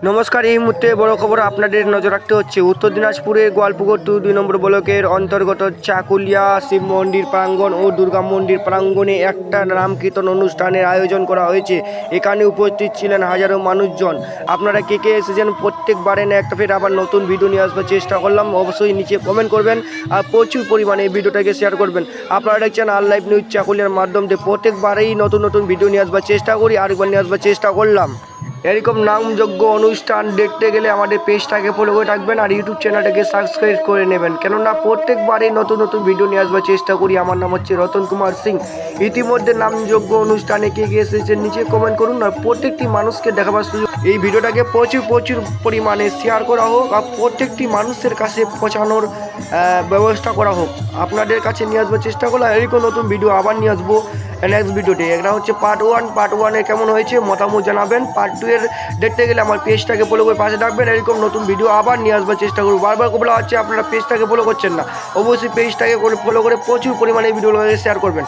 নমস্কার। এই মুহূর্তে বড় খবর আপনাদের নজর রাখতে হচ্ছে উত্তর দিনাজপুরের গোয়ালপুকুর 2 নম্বর ব্লকের অন্তর্গত চাকুলিয়া শিব মন্দির প্রাঙ্গণ ও দুর্গা মন্দির প্রাঙ্গণে একটা নাম কীর্তন অনুষ্ঠানের আয়োজন করা হয়েছে। এখানে উপস্থিত ছিলেন হাজারো মানুষজন। আপনারা কে কে এসেছেন প্রত্যেকবারে না একটা ফের আবার নতুন ভিডিও নিয়ে আসবার চেষ্টা করলাম। অবশ্যই নিচে কমেন্ট করবেন আর প্রচুর পরিমাণে এই ভিডিওটাকে শেয়ার করবেন। আপনারা দেখছেন আর লাইভ নিউজ চাকুলিয়ার মাধ্যমে প্রত্যেকবারেই নতুন নতুন ভিডিও নিয়ে আসবার চেষ্টা করি, আরেকবার নিয়ে আসবার চেষ্টা করলাম। এরকম নামযোগ্য অনুষ্ঠান দেখতে গেলে আমাদের পেজটাকে ফলো করে রাখবেন আর ইউটিউব চ্যানেলটাকে সাবস্ক্রাইব করে নেবেন, কেননা প্রত্যেকবারে নতুন নতুন ভিডিও নিয়ে আসবার চেষ্টা করি। আমার নাম হচ্ছে রতন কুমার সিং। ইতিমধ্যে নামযোগ্য অনুষ্ঠানে কে কে এসেছেন নিচে কমেন্ট করুন আর প্রত্যেকটি মানুষকে দেখাবার সুযোগ। এই ভিডিওটাকে প্রচুর পরিমাণে শেয়ার করা হোক আর প্রত্যেকটি মানুষের কাছে পৌঁছানোর ব্যবস্থা করা হোক। আপনাদের কাছে নিয়ে আসবার চেষ্টা করলাম। এরকম নতুন ভিডিও আবার নিয়ে আসবো নেক্সট ভিডিওতে। এটা হচ্ছে পার্ট 1। পার্ট 1-এ কেমন হয়েছে মতামত জানাবেন। পার্ট 2 এর দেখতে গেলে আমার পেজটাকে ফলো করে পাশে রাখবেন। এরকম নতুন ভিডিও আবার নিয়ে আসবার চেষ্টা করব। বারবার বলা হচ্ছে আপনারা পেজটাকে ফলো করছেন না। অবশ্যই পেজটাকে ফলো করে প্রচুর পরিমাণে ভিডিওগুলো শেয়ার করবেন।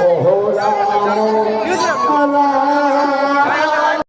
ওহ রাম